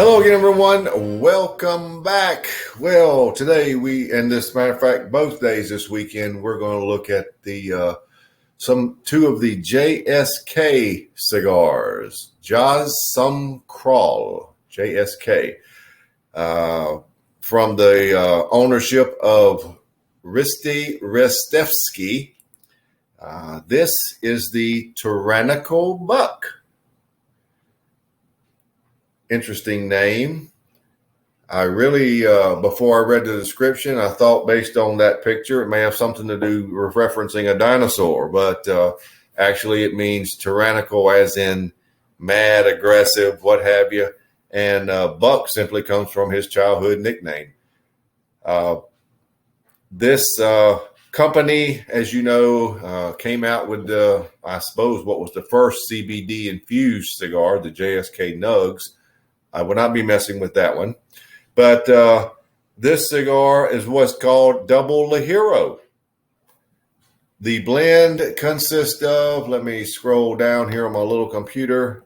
Hello again, everyone. Welcome back. Well, today and this matter of fact, both days this weekend, we're going to look at the two of the JSK cigars, Jas Sum Kral, JSK, from the ownership of Riste Ristevski. This is the Tyrannical Buc. Interesting name. I really, before I read the description, I thought based on that picture, it may have something to do with referencing a dinosaur, but actually it means tyrannical as in mad, aggressive, what have you. And Buck simply comes from his childhood nickname. This company, as you know, came out with, I suppose, what was the first CBD-infused cigar, the JSK Nuggs. I will not be messing with that one. But this cigar is what's called double ligero. The blend consists of, let me scroll down here on my little computer,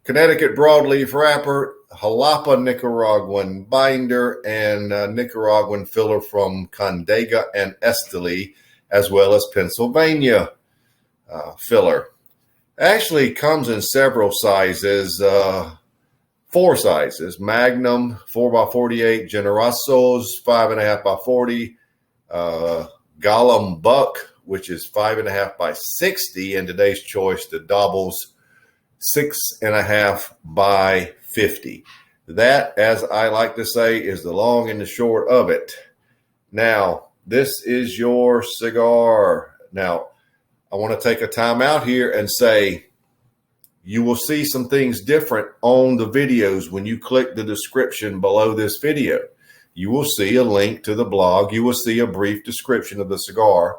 Connecticut broadleaf wrapper, Jalapa Nicaraguan binder, and Nicaraguan filler from Condega and Esteli, as well as Pennsylvania filler. Actually comes in several sizes. 4 sizes: Magnum 4x48, Generasos 5.5x40, Gollum Buck, which is 5.5x60, and today's choice, the Dobles 6.5x50. That, as I like to say, is the long and the short of it. Now, this is your cigar. Now, I want to take a time out here and say, you will see some things different on the videos when you click the description below this video. You will see a link to the blog. You will see a brief description of the cigar.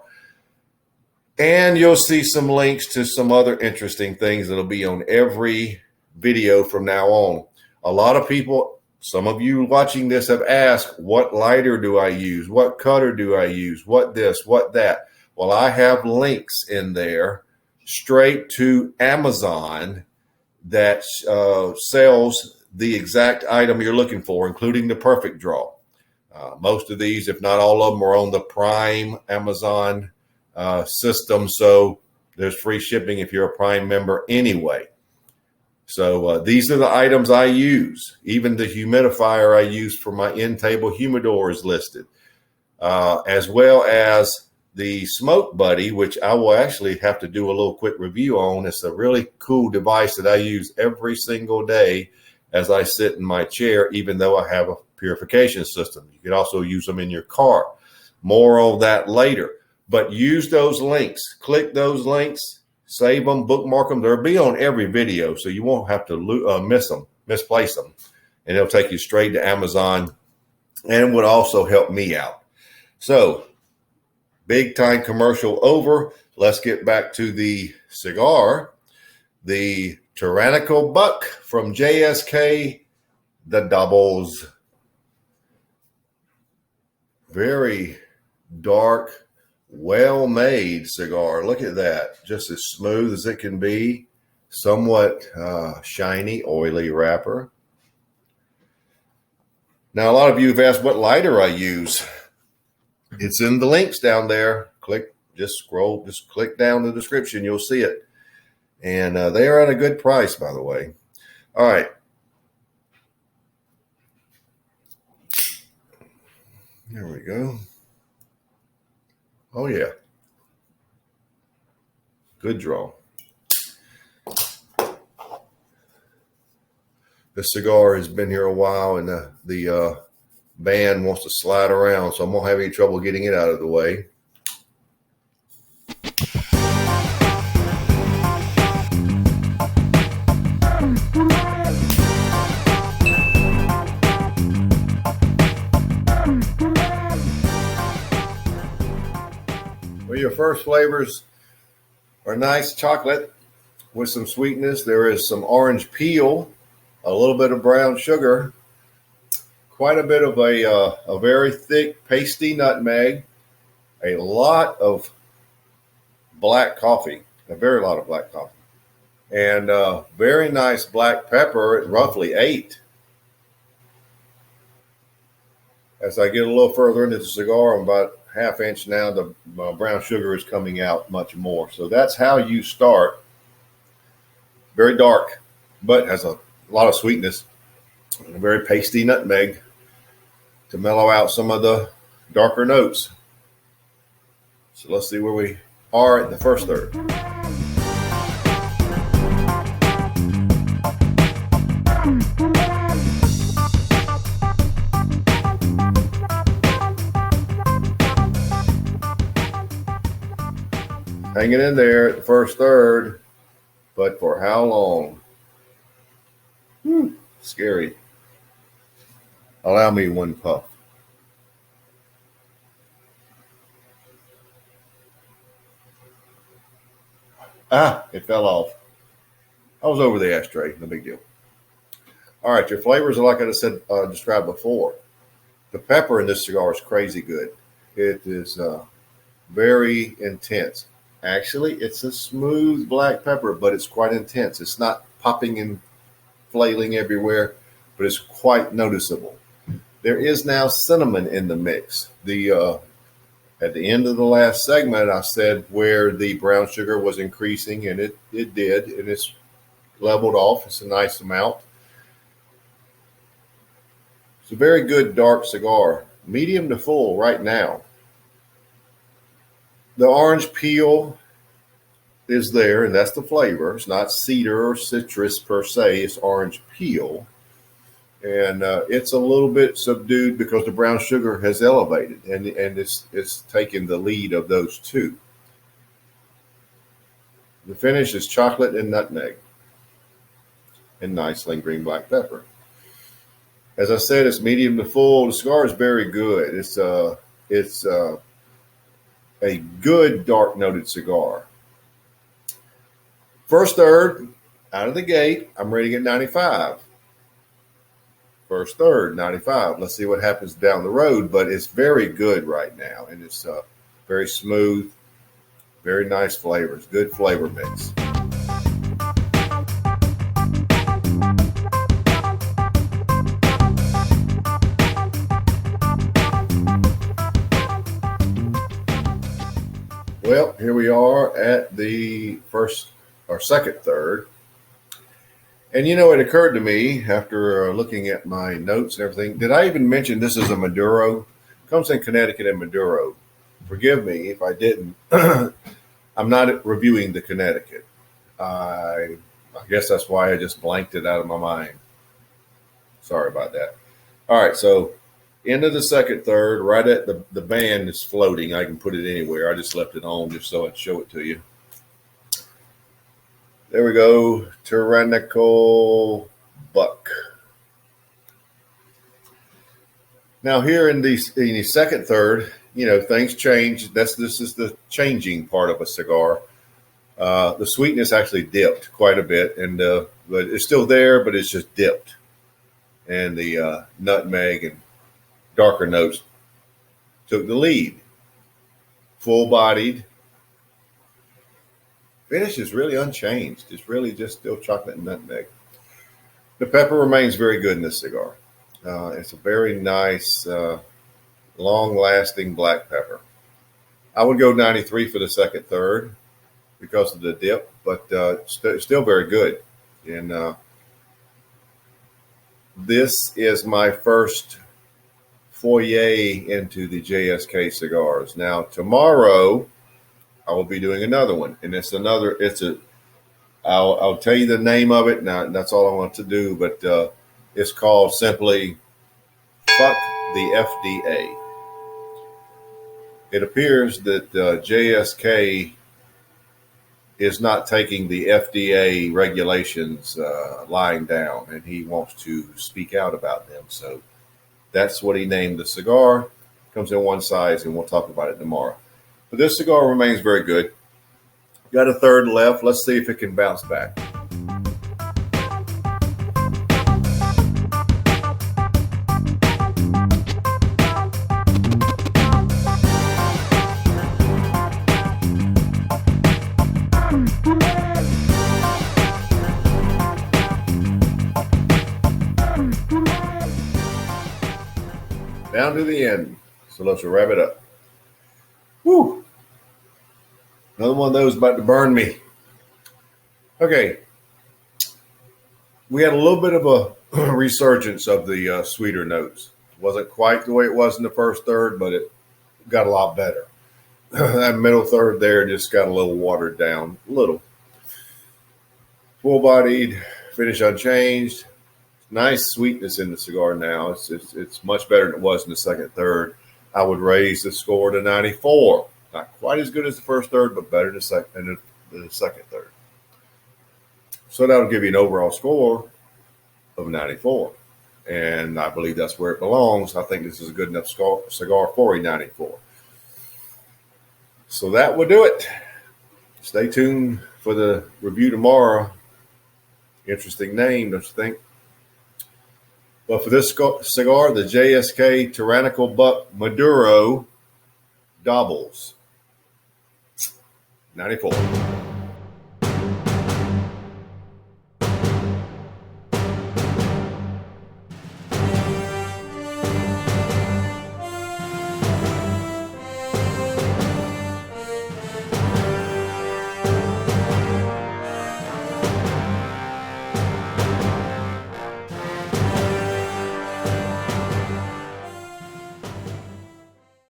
And you'll see some links to some other interesting things that'll be on every video from now on. A lot of people, some of you watching this, have asked, what lighter do I use? What cutter do I use? What this, what that? Well, I have links in there straight to Amazon that sells the exact item you're looking for, including the perfect draw. Most of these, if not all of them, are on the Prime Amazon system, so there's free shipping if you're a Prime member anyway. So these are the items I use. Even the humidifier I use for my in-table humidor is listed, as well as the Smoke Buddy, which I will actually have to do a little quick review on. It's a really cool device that I use every single day as I sit in my chair, even though I have a purification system. You can also use them in your car. More on that later. But use those links. Click those links. Save them. Bookmark them. They'll be on every video, so you won't have to misplace them. And it'll take you straight to Amazon and would also help me out. So, big time commercial over. Let's get back to the cigar. The Tyrannical Buc from JSK, the Dobles. Very dark, well-made cigar. Look at that. Just as smooth as it can be. Somewhat shiny, oily wrapper. Now, a lot of you have asked what lighter I use. It's in the links down there. Just click down the description. You'll see it. And they are at a good price, by the way. All right. There we go. Oh, yeah. Good draw. The cigar has been here a while, and the band wants to slide around, so I'm going to have any trouble getting it out of the way. Well, your first flavors are nice chocolate with some sweetness. There is some orange peel, a little bit of brown sugar, quite a bit of a very thick, pasty nutmeg, a lot of black coffee, a very lot of black coffee, and very nice black pepper at roughly 8. As I get a little further into the cigar, I'm about ½ inch now, the brown sugar is coming out much more. So that's how you start. Very dark, but has a lot of sweetness and a very pasty nutmeg to mellow out some of the darker notes. So let's see where we are at the first third. Hanging in there at the first third, but for how long? Scary. Allow me one puff. It fell off. I was over the ashtray. No big deal. All right, your flavors are like I said, described before. The pepper in this cigar is crazy good. It is very intense. Actually, it's a smooth black pepper, but it's quite intense. It's not popping and flailing everywhere, but it's quite noticeable. There is now cinnamon in the mix. At the end of the last segment, I said where the brown sugar was increasing, and it did, and it's leveled off. It's a nice amount. It's a very good dark cigar, medium to full right now. The orange peel is there, and that's the flavor. It's not cedar or citrus per se. It's orange peel. And it's a little bit subdued because the brown sugar has elevated, and it's taken the lead of those two. The finish is chocolate and nutmeg and nice lingering black pepper. As I said, it's medium to full. The cigar is very good. It's a good dark noted cigar. First third, out of the gate, I'm rating it 95. First third, 95. Let's see what happens down the road, but it's very good right now, and it's very smooth, very nice flavors, good flavor mix. Well, here we are at the first or second third. And it occurred to me after looking at my notes and everything, did I even mention this is a Maduro? It comes in Connecticut and Maduro. Forgive me if I didn't. I'm not reviewing the Connecticut. I guess that's why I just blanked it out of my mind. Sorry about that. All right, so into the second third, right at the band is floating. I can put it anywhere. I just left it on just so I'd show it to you. There we go, Tyrannical Buc. Now here in the second third, things change. This is the changing part of a cigar. The sweetness actually dipped quite a bit, but it's still there, but it's just dipped. And the nutmeg and darker notes took the lead. Full-bodied. Finish is really unchanged. It's really just still chocolate and nutmeg. The pepper remains very good in this cigar. It's a very nice, long-lasting black pepper. I would go 93 for the second third because of the dip, but still very good. And this is my first foyer into the JSK cigars. Now, tomorrow I will be doing another one, and I'll tell you the name of it. Now, that's all I want to do, but it's called simply Fuck the FDA. It appears that JSK is not taking the FDA regulations lying down, and he wants to speak out about them. So that's what he named the cigar. Comes in one size, and we'll talk about it tomorrow. But this cigar remains very good. Got a third left. Let's see if it can bounce back. Down down to the end. So let's wrap it up. Woo! Another one of those about to burn me. Okay. We had a little bit of a resurgence of the sweeter notes. It wasn't quite the way it was in the first third, but it got a lot better. That middle third there just got a little watered down. A little. Full-bodied, finish unchanged. Nice sweetness in the cigar now. It's much better than it was in the second third. I would raise the score to 94. Not quite as good as the first third, but better than the second third. So that'll give you an overall score of 94. And I believe that's where it belongs. I think this is a good enough cigar for a 94. So that will do it. Stay tuned for the review tomorrow. Interesting name, don't you think? But for this cigar, the JSK Tyrannical Buc Maduro Dobles. 94.